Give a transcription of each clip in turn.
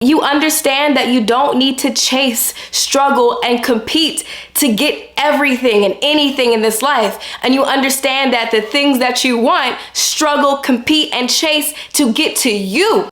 You understand that you don't need to chase, struggle, and compete to get everything and anything in this life. And you understand that the things that you want, struggle, compete, and chase to get to you.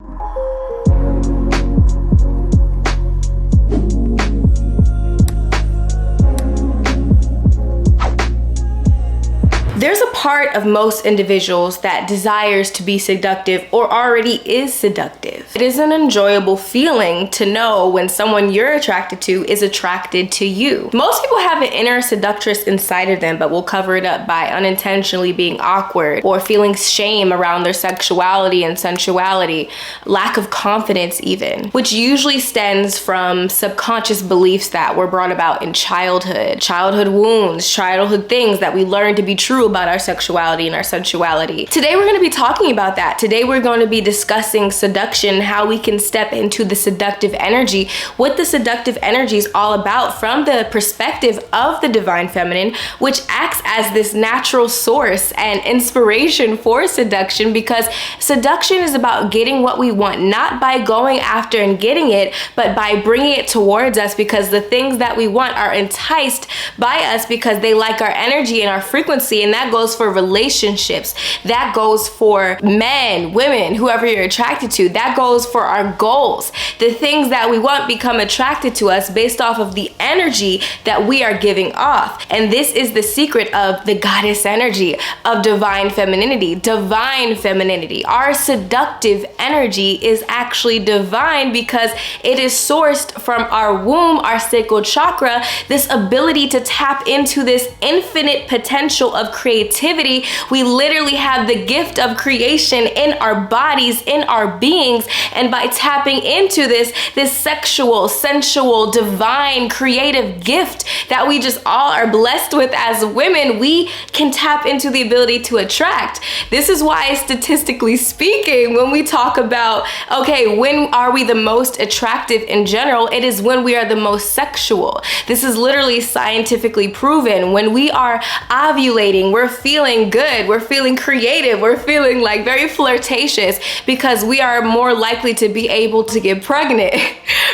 There's a part of most individuals that desires to be seductive or already is seductive. It is an enjoyable feeling to know when someone you're attracted to is attracted to you. Most people have an inner seductress inside of them, but will cover it up by unintentionally being awkward or feeling shame around their sexuality and sensuality, lack of confidence even, which usually stems from subconscious beliefs that were brought about in childhood wounds, childhood things that we learned to be true about our sexuality and our sensuality. Today we're going to be talking about that. Today we're going to be discussing seduction, how we can step into the seductive energy, what the seductive energy is all about from the perspective of the divine feminine, which acts as this natural source and inspiration for seduction, because seduction is about getting what we want, not by going after and getting it, but by bringing it towards us, because the things that we want are enticed by us because they like our energy and our frequency. And that goes for relationships, that goes for men, women, whoever you're attracted to, that goes for our goals. The things that we want become attracted to us based off of the energy that we are giving off. And this is the secret of the goddess energy, of divine femininity. Divine femininity, our seductive energy, is actually divine because it is sourced from our womb, our sacral chakra, this ability to tap into this infinite potential of creativity. We literally have the gift of creation in our bodies, in our beings, and by tapping into this sexual, sensual, divine, creative gift that we just all are blessed with as women, we can tap into the ability to attract. This is why, statistically speaking, when we talk about, okay, when are we the most attractive in general, it is when we are the most sexual. This is literally scientifically proven. When we are ovulating, we're feeling good, we're feeling creative, we're feeling like very flirtatious, because we are more likely to be able to get pregnant,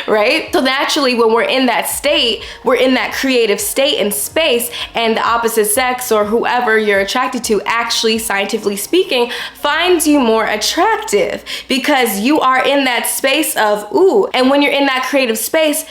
right? So naturally, when we're in that state, we're in that creative state and space, and the opposite sex or whoever you're attracted to, actually, scientifically speaking, finds you more attractive because you are in that space of ooh. And when you're in that creative space,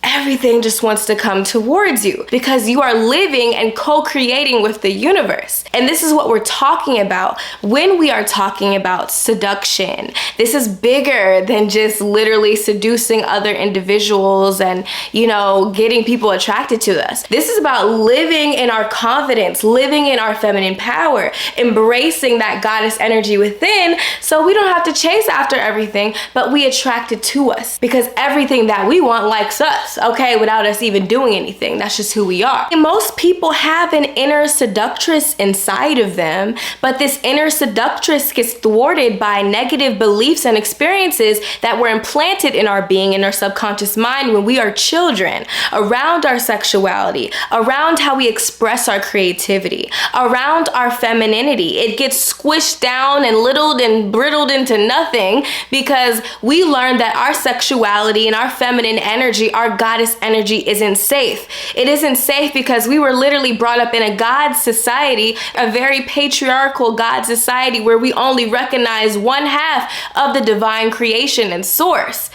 everything just wants to come towards you because you are living and co-creating with the universe. And this is what we're talking about when we are talking about seduction. This is bigger than just literally seducing other individuals and, you know, getting people attracted to us. This is about living in our confidence, living in our feminine power, embracing that goddess energy within, so we don't have to chase after everything, but we attract it to us because everything that we want likes us. Okay, without us even doing anything. That's just who we are. And most people have an inner seductress inside of them, but this inner seductress gets thwarted by negative beliefs and experiences that were implanted in our being, in our subconscious mind when we are children, around our sexuality, around how we express our creativity, around our femininity. It gets squished down and littled and brittled into nothing because we learned that our sexuality and our feminine energy, our goddess energy, isn't safe. It isn't safe because we were literally brought up in a God society, a very patriarchal God society where we only recognize one half of the divine creation and source.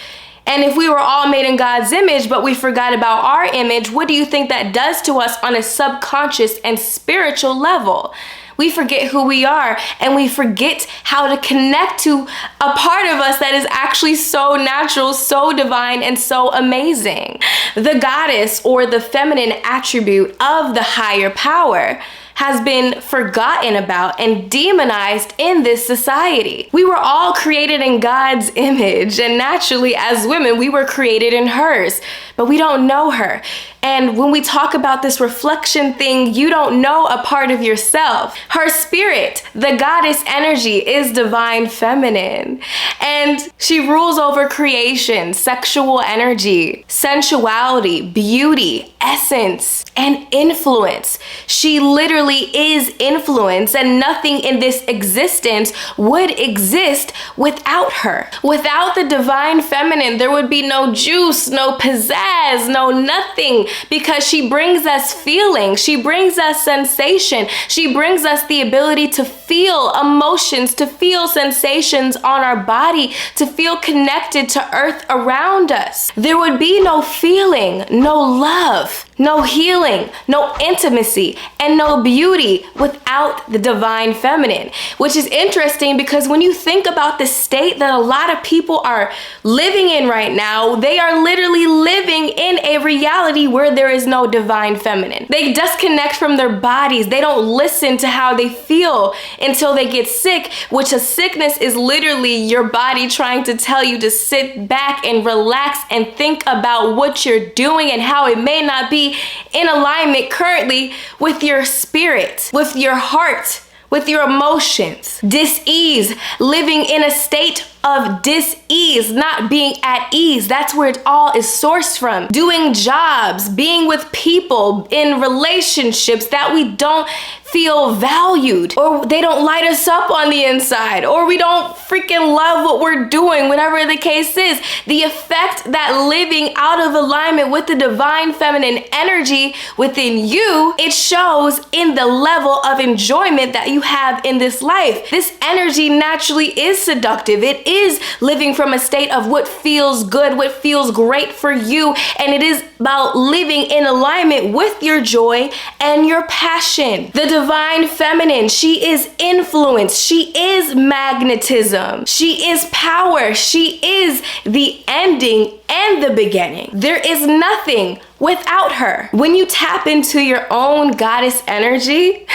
And if we were all made in God's image, but we forgot about our image, what do you think that does to us on a subconscious and spiritual level? We forget who we are, and we forget how to connect to a part of us that is actually so natural, so divine, and so amazing. The goddess, or the feminine attribute of the higher power, has been forgotten about and demonized in this society. We were all created in God's image, and naturally as women, we were created in hers. but we don't know her. And when we talk about this reflection thing, you don't know a part of yourself. Her spirit, the goddess energy, is divine feminine. And she rules over creation, sexual energy, sensuality, beauty, essence, and influence. She literally is influence, and nothing in this existence would exist without her. Without the divine feminine, there would be no juice, no pizzazz, no nothing, because she brings us feeling, she brings us sensation, she brings us the ability to feel emotions, to feel sensations on our body, to feel connected to earth around us. There would be no feeling, no love, no healing, no intimacy, and no beauty without the divine feminine. Which is interesting because when you think about the state that a lot of people are living in right now, they are literally living in a reality where there is no divine feminine. They disconnect from their bodies. They don't listen to how they feel until they get sick, which a sickness is literally your body trying to tell you to sit back and relax and think about what you're doing and how it may not be in alignment currently with your spirit, with your heart, with your emotions. Dis-ease, living in a state of dis-ease, not being at ease. That's where it all is sourced from. Doing jobs, being with people in relationships that we don't feel valued, or they don't light us up on the inside, or we don't freaking love what we're doing, whatever the case is. The effect that living out of alignment with the divine feminine energy within you, it shows in the level of enjoyment that you have in this life. This energy naturally is seductive. It is living from a state of what feels good, what feels great for you, and it is about living in alignment with your joy and your passion. The divine feminine, she is influence, she is magnetism, she is power, she is the ending and the beginning. There is nothing without her. When you tap into your own goddess energy,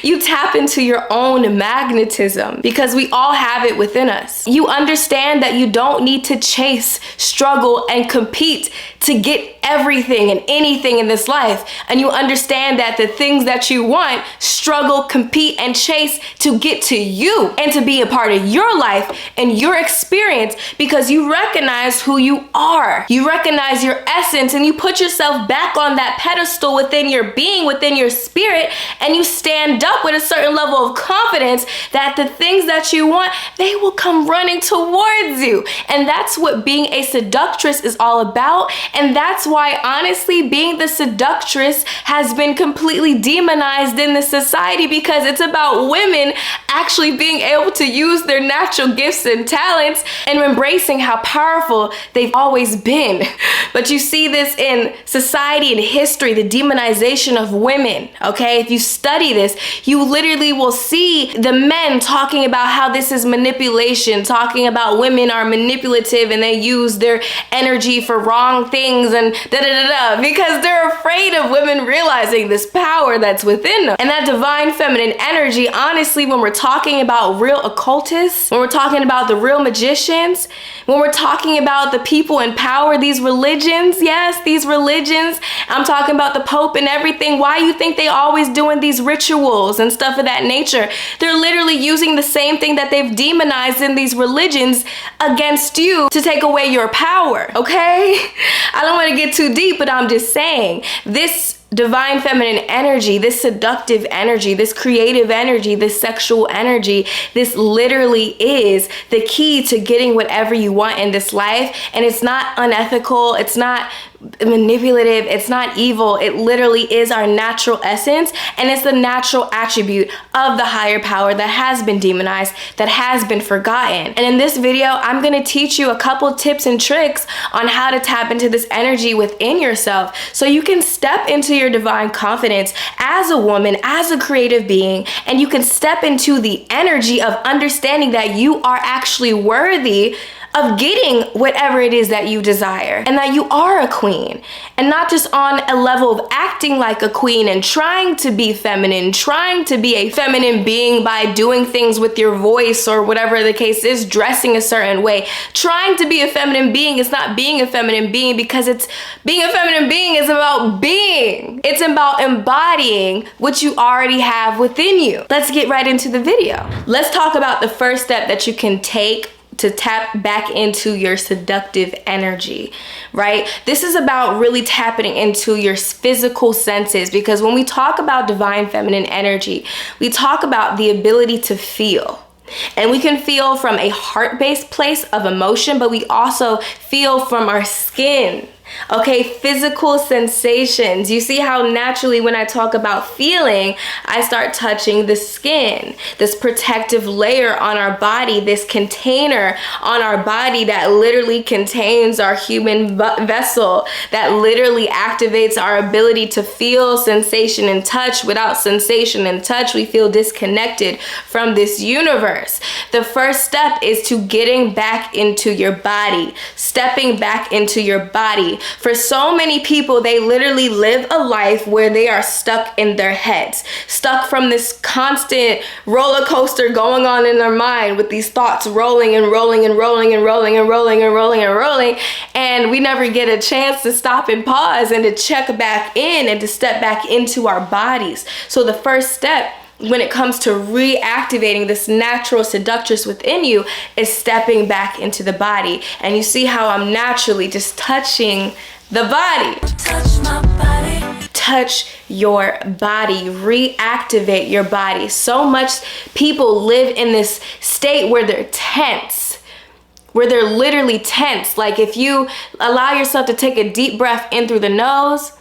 you tap into your own magnetism, because we all have it within us. You understand that you don't need to chase, struggle, and compete to get everything and anything in this life. And you understand that the things that you want, struggle, compete, and chase to get to you and to be a part of your life and your experience, because you recognize who you are. You recognize your essence, and you put yourself back on that pedestal within your being, within your spirit, and you stand up with a certain level of confidence that the things that you want, they will come running towards you. And that's what being a seductress is all about. And that's why, honestly, being the seductress has been completely demonized in this society, because it's about women actually being able to use their natural gifts and talents and embracing how powerful they've always been. But you see this in society and history, the demonization of women, okay? If you study this, you literally will see the men talking about how this is manipulation, talking about women are manipulative and they use their energy for wrong things and da-da-da-da, because they're afraid of women realizing this power that's within them. And that divine feminine energy, honestly, when we're talking about real occultists, when we're talking about the real magicians, when we're talking about the people in power, these religions, yes, these religions, I'm talking about the Pope and everything. Why you think they always doing these rituals and stuff of that nature? They're literally using the same thing that they've demonized in these religions against you to take away your power, okay? I don't want to get too deep, but I'm just saying, this divine feminine energy, this seductive energy, this creative energy, this sexual energy, this literally is the key to getting whatever you want in this life. And it's not unethical, it's not manipulative, it's not evil. It literally is our natural essence, and it's the natural attribute of the higher power that has been demonized, that has been forgotten. And in this video, I'm going to teach you a couple tips and tricks on how to tap into this energy within yourself so you can step into your divine confidence as a woman, as a creative being, and you can step into the energy of understanding that you are actually worthy of getting whatever it is that you desire, and that you are a queen, and not just on a level of acting like a queen and trying to be feminine, trying to be a feminine being by doing things with your voice or whatever the case is, dressing a certain way. Trying to be a feminine being is not being a feminine being, because being a feminine being is about being. It's about embodying what you already have within you. Let's get right into the video. Let's talk about the first step that you can take to tap back into your seductive energy, right? This is about really tapping into your physical senses, because when we talk about divine feminine energy, we talk about the ability to feel. And we can feel from a heart-based place of emotion, but we also feel from our skin. Okay, physical sensations. You see how naturally when I talk about feeling, I start touching the skin, this protective layer on our body, this container on our body that literally contains our human vessel, that literally activates our ability to feel sensation and touch. Without sensation and touch, we feel disconnected from this universe. The first step is to getting back into your body, stepping back into your body. For so many people, they literally live a life where they are stuck in their heads, stuck from this constant roller coaster going on in their mind, with these thoughts rolling and rolling and rolling and rolling and rolling and rolling and rolling. And we never get a chance to stop and pause and to check back in and to step back into our bodies. So the first step when it comes to reactivating this natural seductress within you is stepping back into the body. And you see how I'm naturally just touching the body. Touch my body. Touch your body. Reactivate your body. So much people live in this state where they're tense, where they're literally tense. Like if you allow yourself to take a deep breath in through the nose,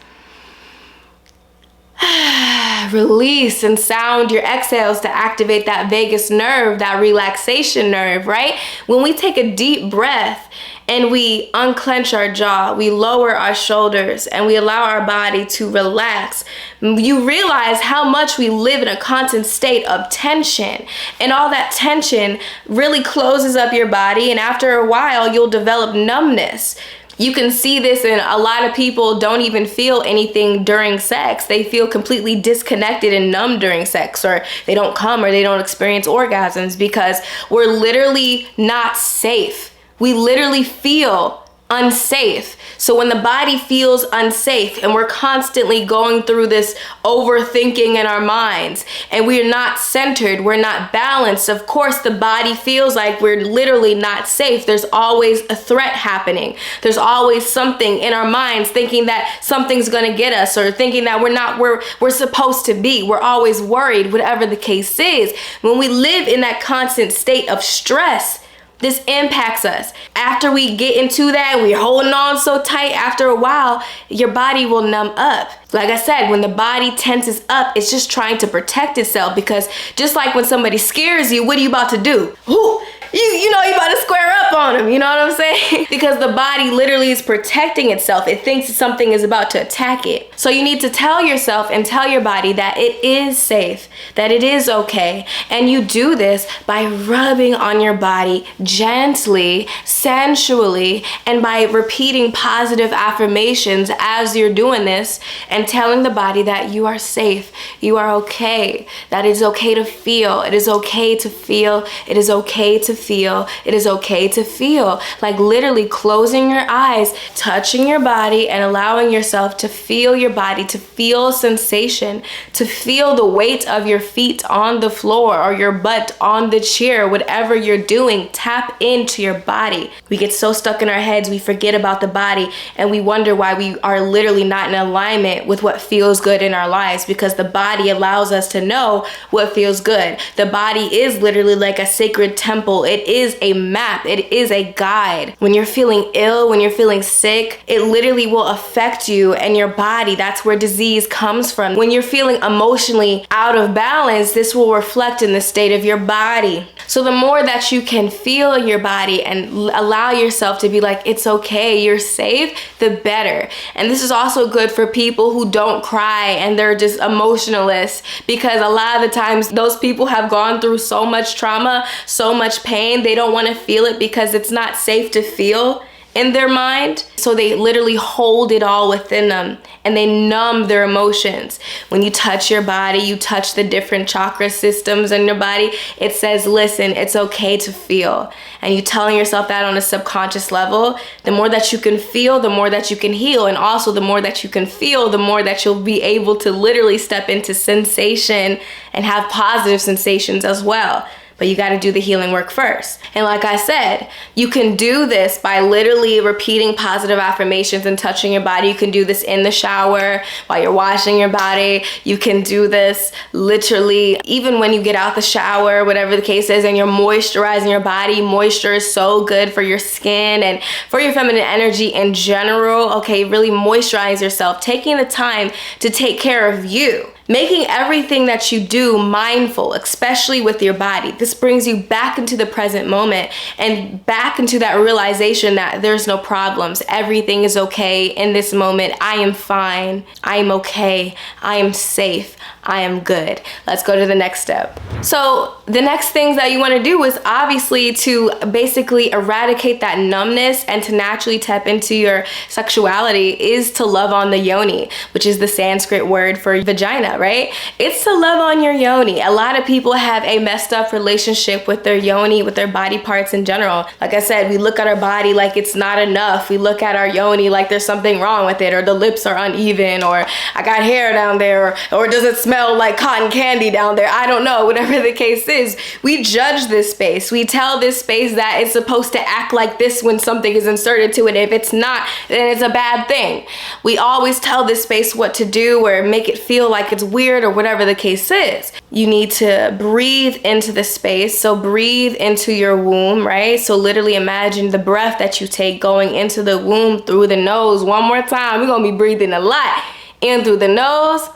release and sound your exhales to activate that vagus nerve, that relaxation nerve, right? When we take a deep breath and we unclench our jaw, we lower our shoulders, and we allow our body to relax, you realize how much we live in a constant state of tension. And all that tension really closes up your body, and after a while, you'll develop numbness. You can see this in a lot of people don't even feel anything during sex. They feel completely disconnected and numb during sex, or they don't come, or they don't experience orgasms, because we're literally not safe. We literally feel unsafe. So when the body feels unsafe and we're constantly going through this overthinking in our minds, and we're not centered, we're not balanced, of course the body feels like we're literally not safe. There's always a threat happening. There's always something in our minds thinking that something's gonna get us, or thinking that we're not where we're supposed to be. We're always worried, whatever the case is. When we live in that constant state of stress, this impacts us. After we get into that, we're holding on so tight, after a while, your body will numb up. Like I said, when the body tenses up, it's just trying to protect itself, because just like when somebody scares you, what are you about to do? Ooh, you know you about to square up on them, you know what I'm saying? Because the body literally is protecting itself. It thinks something is about to attack it. So you need to tell yourself and tell your body that it is safe, that it is okay. And you do this by rubbing on your body gently, sensually, and by repeating positive affirmations as you're doing this, and telling the body that you are safe, you are okay, that it is okay to feel, it is okay to feel, it is okay to feel, it is okay to feel. Like literally closing your eyes, touching your body, and allowing yourself to feel your body, to feel sensation, to feel the weight of your feet on the floor or your butt on the chair, whatever you're doing. Tap into your body. We get so stuck in our heads, we forget about the body, and we wonder why we are literally not in alignment with what feels good in our lives, because the body allows us to know what feels good. The body is literally like a sacred temple. It is a map. It is a guide. When you're feeling ill, when you're feeling sick, it literally will affect you and your body. That's where disease comes from. When you're feeling emotionally out of balance, this will reflect in the state of your body. So the more that you can feel in your body and allow yourself to be like, it's okay, you're safe, the better. And this is also good for people who don't cry and they're just emotionalists, because a lot of the times those people have gone through so much trauma, so much pain, they don't want to feel it because it's not safe to feel in their mind. So they literally hold it all within them and they numb their emotions. When you touch your body, you touch the different chakra systems in your body, it says, listen, it's okay to feel. And you telling yourself that on a subconscious level, the more that you can feel, the more that you can heal. And also the more that you can feel, the more that you'll be able to literally step into sensation and have positive sensations as well. But you got to do the healing work first. And like I said, you can do this by literally repeating positive affirmations and touching your body. You can do this in the shower while you're washing your body. You can do this literally even when you get out the shower, whatever the case is, and you're moisturizing your body. Moisture is so good for your skin and for your feminine energy in general. Okay, really moisturize yourself, taking the time to take care of you. Making everything that you do mindful, especially with your body. This brings you back into the present moment and back into that realization that there's no problems. Everything is okay in this moment. I am fine. I am okay. I am safe. I am good. Let's go to the next step. So the next things that you want to do is obviously to basically eradicate that numbness and to naturally tap into your sexuality is to love on the yoni, which is the Sanskrit word for vagina, right? It's to love on your yoni. A lot of people have a messed up relationship with their yoni, with their body parts in general. Like I said, we look at our body like it's not enough. We look at our yoni like there's something wrong with it, or the lips are uneven, or I got hair down there, or does it smell like cotton candy down there? I don't know, whatever the case is. We judge this space. We tell this space that it's supposed to act like this when something is inserted to it. If it's not, then it's a bad thing. We always tell this space what to do or make it feel like it's weird or whatever the case is. You need to breathe into the space. So breathe into your womb, right? So literally imagine the breath that you take going into the womb through the nose. One more time. We're going to be breathing a lot in through the nose.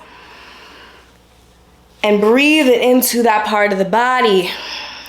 And breathe it into that part of the body.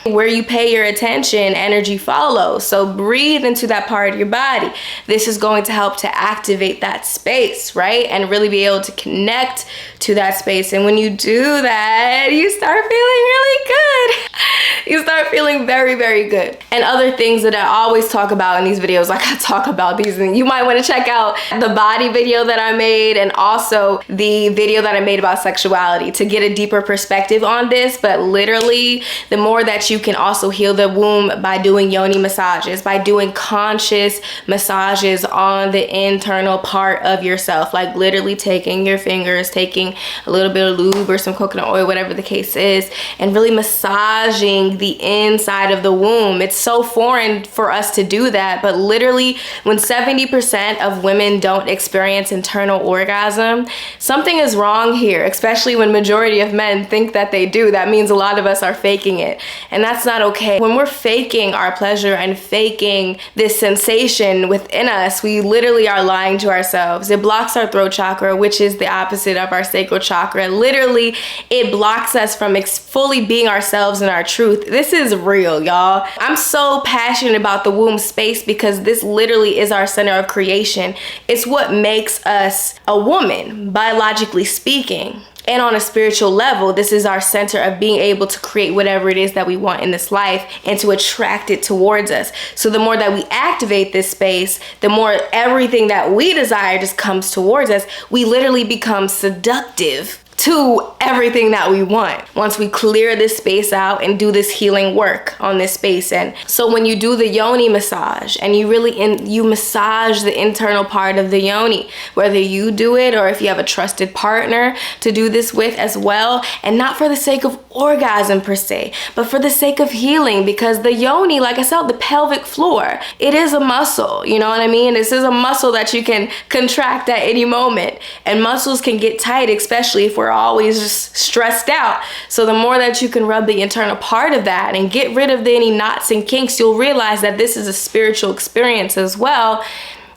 Where you pay your attention, energy follows. So breathe into that part of your body. This is going to help to activate that space, right? And really be able to connect to that space. And when you do that, you start feeling really good. You start feeling very, very good. And other things that I always talk about in these videos, like I talk about these things, you might want to check out the body video that I made and also the video that I made about sexuality to get a deeper perspective on this. But literally, the more that you can also heal the womb by doing yoni massages, by doing conscious massages on the internal part of yourself, like literally taking your fingers, taking a little bit of lube or some coconut oil, whatever the case is, and really massaging the inside of the womb. It's so foreign for us to do that, but literally when 70% of women don't experience internal orgasm, something is wrong here, especially when majority of men think that they do. That means a lot of us are faking it, and that's not okay. When we're faking our pleasure and faking this sensation within us, we literally are lying to ourselves. It blocks our throat chakra, which is the opposite of our sacral chakra. Literally, it blocks us from fully being ourselves and our truth. This is real, y'all. I'm so passionate about the womb space because this literally is our center of creation. It's what makes us a woman, biologically speaking. And on a spiritual level, this is our center of being able to create whatever it is that we want in this life and to attract it towards us. So the more that we activate this space, the more everything that we desire just comes towards us. We literally become seductive to everything that we want once we clear this space out and do this healing work on this space. And so when you do the yoni massage and you really you massage the internal part of the yoni, whether you do it or if you have a trusted partner to do this with as well, and not for the sake of orgasm per se, but for the sake of healing, because the yoni, like I said, the pelvic floor, it is a muscle, you know what I mean? This is a muscle that you can contract at any moment, and muscles can get tight, especially if we're always just stressed out. So the more that you can rub the internal part of that and get rid of any knots and kinks, you'll realize that this is a spiritual experience as well.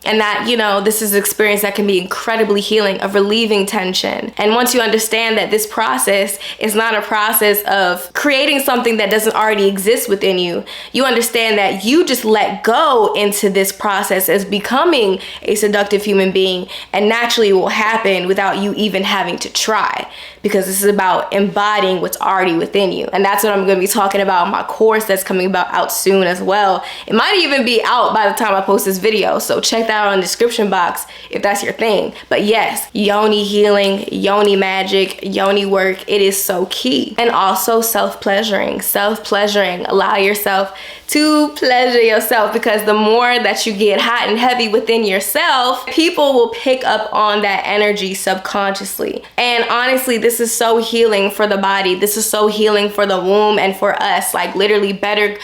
and that, you know, this is an experience that can be incredibly healing, of relieving tension. And once you understand that this process is not a process of creating something that doesn't already exist within you, you understand that you just let go into this process as becoming a seductive human being, and naturally it will happen without you even having to try, because this is about embodying what's already within you. And that's what I'm going to be talking about in my course that's coming out soon as well. It might even be out by the time I post this video, so check that out in the description box if that's your thing. But yes, yoni healing, yoni magic, yoni work, it is so key. And also self-pleasuring. Allow yourself to pleasure yourself, because the more that you get hot and heavy within yourself, people will pick up on that energy subconsciously. And honestly, this is so healing for the body. This is so healing for the womb and for us, like literally better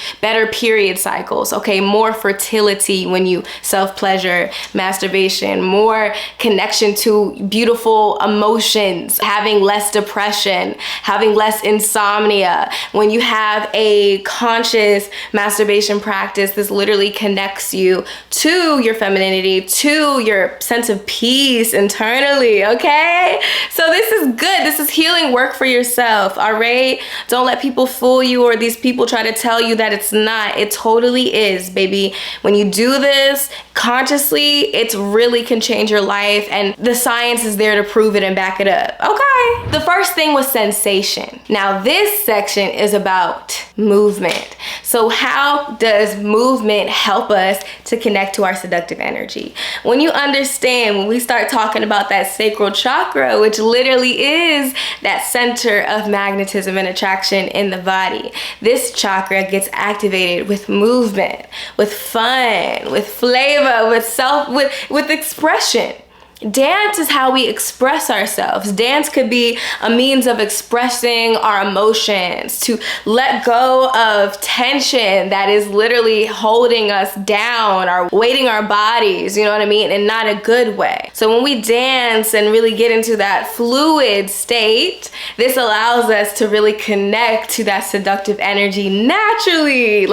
period cycles, okay? More fertility when you self-pleasure, masturbation, more connection to beautiful emotions, having less depression, having less insomnia. When you have a conscious masturbation practice, this literally connects you to your femininity, to your sense of peace internally, okay? So this is good. This is healing work for yourself, all right? Don't let people fool you, or these people try to tell you that it's not. It totally is, baby. When you do this consciously, it really can change your life, and the science is there to prove it and back it up, okay? The first thing was sensation. Now this section is about movement. So how does movement help us to connect to our seductive energy? When you understand, when we start talking about that sacral chakra, which literally is that center of magnetism and attraction in the body, this chakra gets activated with movement, with fun, with flavor, with expression. Dance is how we express ourselves. Dance could be a means of expressing our emotions, to let go of tension that is literally holding us down or weighting our bodies, you know what I mean, in not a good way. So when we dance and really get into that fluid state, this allows us to really connect to that seductive energy naturally,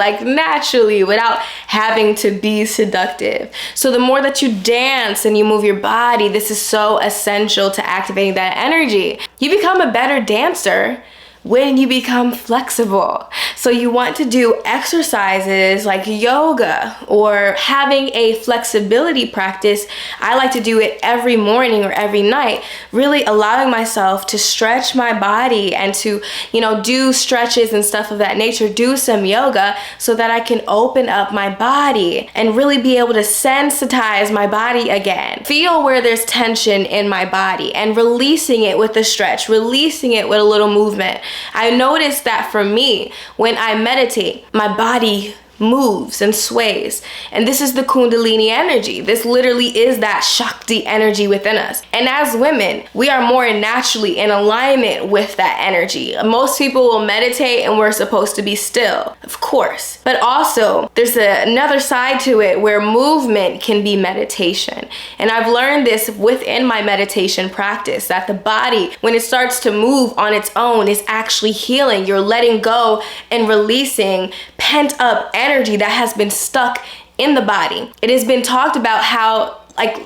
without having to be seductive. So the more that you dance and you move your body, this is so essential to activating that energy. You become a better dancer when you become flexible. So you want to do exercises like yoga or having a flexibility practice. I like to do it every morning or every night, really allowing myself to stretch my body and to, you know, do stretches and stuff of that nature, do some yoga so that I can open up my body and really be able to sensitize my body again. Feel where there's tension in my body and releasing it with a stretch, releasing it with a little movement. I noticed that for me, when I meditate, my body moves and sways. And this is the Kundalini energy. This literally is that Shakti energy within us. And as women, we are more naturally in alignment with that energy. Most people will meditate and we're supposed to be still, of course. But also, there's another side to it where movement can be meditation. And I've learned this within my meditation practice, that the body, when it starts to move on its own, is actually healing. You're letting go and releasing pent up energy that has been stuck in the body. It has been talked about how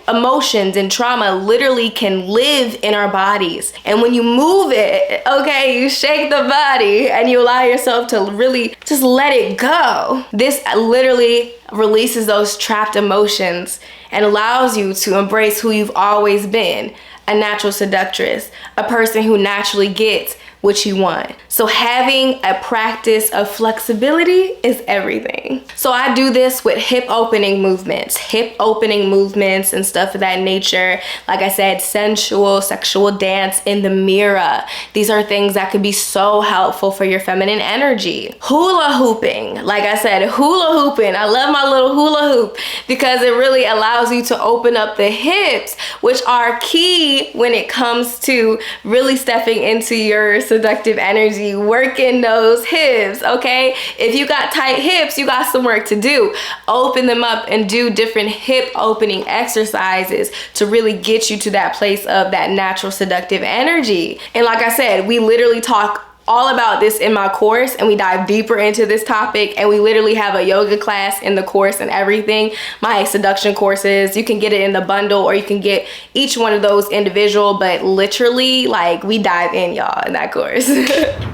emotions and trauma literally can live in our bodies. And when you move it, okay, you shake the body and you allow yourself to really just let it go. This literally releases those trapped emotions and allows you to embrace who you've always been, a natural seductress, a person who naturally gets what you want. So having a practice of flexibility is everything. So I do this with hip opening movements and stuff of that nature. Like I said, sensual, sexual dance in the mirror. These are things that could be so helpful for your feminine energy. Hula hooping, like I said, hula hooping. I love my little hula hoop because it really allows you to open up the hips, which are key when it comes to really stepping into your seductive energy, working those hips, okay? If you got tight hips, you got some work to do. Open them up and do different hip opening exercises to really get you to that place of that natural seductive energy. And like I said, we literally talk all about this in my course, and we dive deeper into this topic, and we literally have a yoga class in the course and everything. My seduction courses, you can get it in the bundle, or you can get each one of those individual, but literally, like, we dive in, y'all, in that course.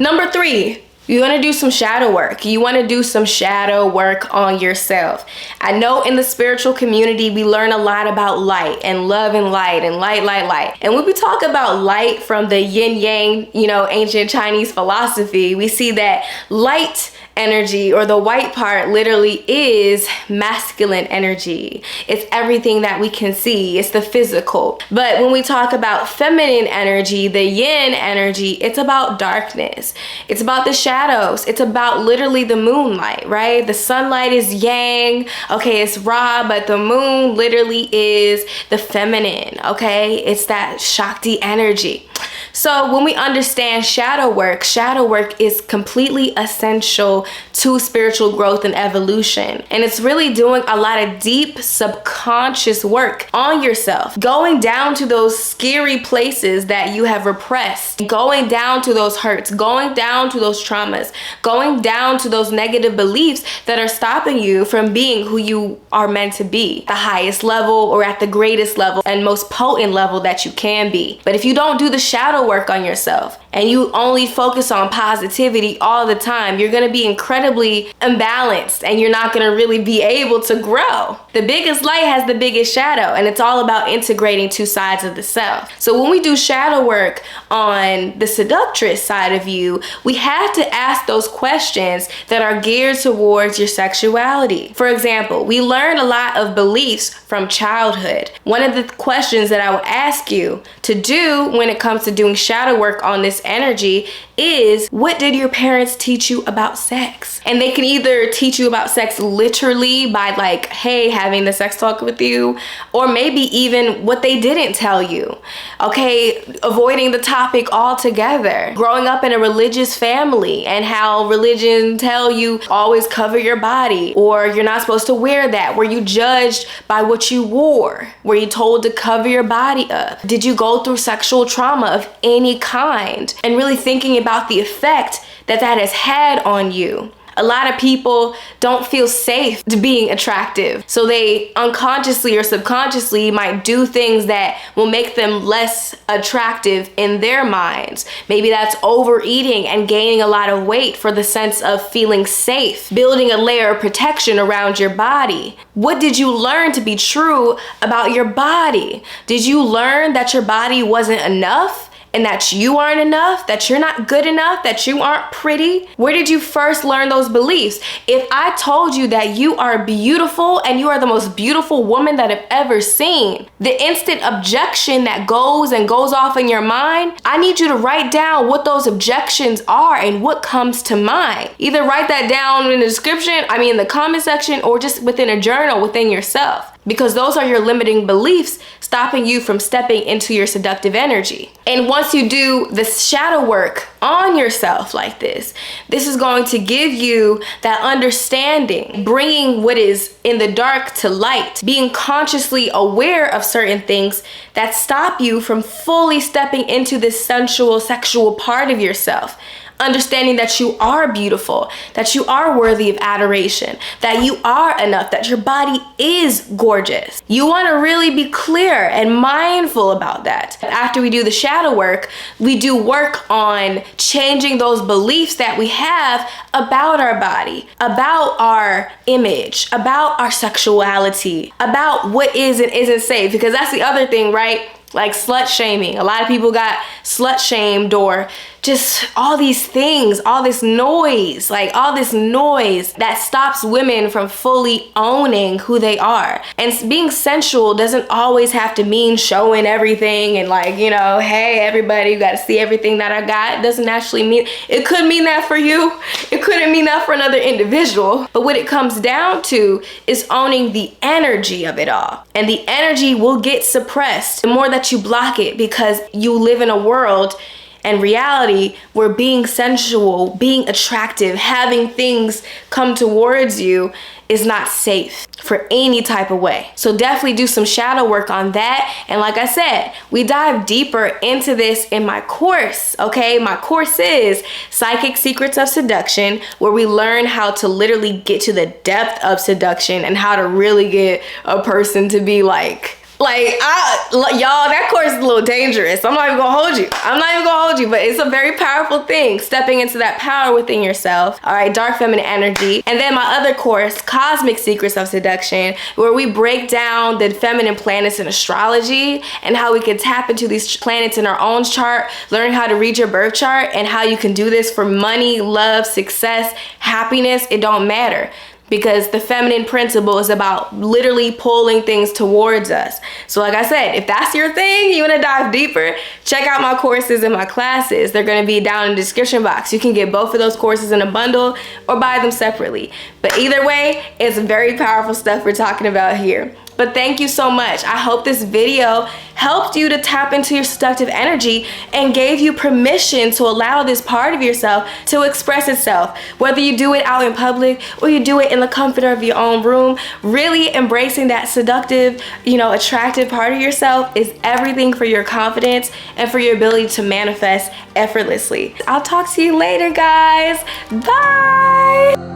Number 3, you want to do some shadow work. You want to do some shadow work on yourself. I know in the spiritual community, we learn a lot about light and love and light and light. And when we talk about light from the yin yang, you know, ancient Chinese philosophy, we see that light energy, or the white part, literally is masculine energy. It's everything that we can see. It's the physical. But when we talk about feminine energy, the yin energy, it's about darkness. It's about the shadows. It's about literally the moonlight, right? The sunlight is yang. Okay, it's raw, but the moon literally is the feminine, okay? It's that Shakti energy. So when we understand shadow work is completely essential to spiritual growth and evolution. And it's really doing a lot of deep subconscious work on yourself, going down to those scary places that you have repressed, going down to those hurts, going down to those traumas, going down to those negative beliefs that are stopping you from being who you are meant to be, the highest level, or at the greatest level and most potent level that you can be. But if you don't do the shadow work on yourself and you only focus on positivity all the time, you're going to be incredibly imbalanced and you're not going to really be able to grow. The biggest light has the biggest shadow, and it's all about integrating two sides of the self. So when we do shadow work on the seductress side of you, we have to ask those questions that are geared towards your sexuality. For example, we learn a lot of beliefs from childhood. One of the questions that I would ask you to do when it comes to doing shadow work on this energy is, what did your parents teach you about sex? And they can either teach you about sex literally by like, hey, having the sex talk with you, or maybe even what they didn't tell you. Okay, avoiding the topic altogether. Growing up in a religious family and how religion tell you always cover your body, or you're not supposed to wear that. Were you judged by what you wore? Were you told to cover your body up? Did you go through sexual trauma of any kind? And really thinking about the effect that that has had on you. A lot of people don't feel safe to being attractive, so they unconsciously or subconsciously might do things that will make them less attractive in their minds. Maybe that's overeating and gaining a lot of weight for the sense of feeling safe, building a layer of protection around your body. What did you learn to be true about your body? Did you learn that your body wasn't enough? And that you aren't enough, that you're not good enough, that you aren't pretty? Where did you first learn those beliefs? If I told you that you are beautiful and you are the most beautiful woman that I've ever seen, the instant objection that goes off in your mind, I need you to write down what those objections are and what comes to mind. Either write that down in the description, in the comment section, or just within a journal within yourself. Because those are your limiting beliefs stopping you from stepping into your seductive energy. And once you do the shadow work on yourself like this is going to give you that understanding, bringing what is in the dark to light, being consciously aware of certain things that stop you from fully stepping into this sensual, sexual part of yourself. Understanding that you are beautiful, that you are worthy of adoration, that you are enough, that your body is gorgeous. You want to really be clear and mindful about that. After we do the shadow work, we do work on changing those beliefs that we have about our body, about our image, about our sexuality, about what is and isn't safe. Because that's the other thing, right? Like slut shaming. A lot of people got slut shamed, or just all these things, all this noise that stops women from fully owning who they are. And being sensual doesn't always have to mean showing everything and hey, everybody, you got to see everything that I got. It doesn't actually mean, it could mean that for you. It couldn't mean that for another individual. But what it comes down to is owning the energy of it all. And the energy will get suppressed the more that you block it, because you live in a world In reality, where being sensual, being attractive, having things come towards you is not safe for any type of way. So definitely do some shadow work on that. And like I said, we dive deeper into this in my course, okay? My course is Psychic Secrets of Seduction, where we learn how to literally get to the depth of seduction and how to really get a person to be like y'all, that course is a little dangerous. I'm not even gonna hold you. But it's a very powerful thing, stepping into that power within yourself. All right, dark feminine energy. And then my other course, Cosmic Secrets of Seduction, where we break down the feminine planets in astrology and how we can tap into these planets in our own chart, learn how to read your birth chart, and how you can do this for money, love, success, happiness. It don't matter. Because the feminine principle is about literally pulling things towards us. So like I said, if that's your thing, you wanna dive deeper, check out my courses and my classes. They're gonna be down in the description box. You can get both of those courses in a bundle or buy them separately. But either way, it's very powerful stuff we're talking about here. But thank you so much. I hope this video helped you to tap into your seductive energy and gave you permission to allow this part of yourself to express itself. Whether you do it out in public or you do it in the comfort of your own room, really embracing that seductive, attractive part of yourself is everything for your confidence and for your ability to manifest effortlessly. I'll talk to you later, guys. Bye.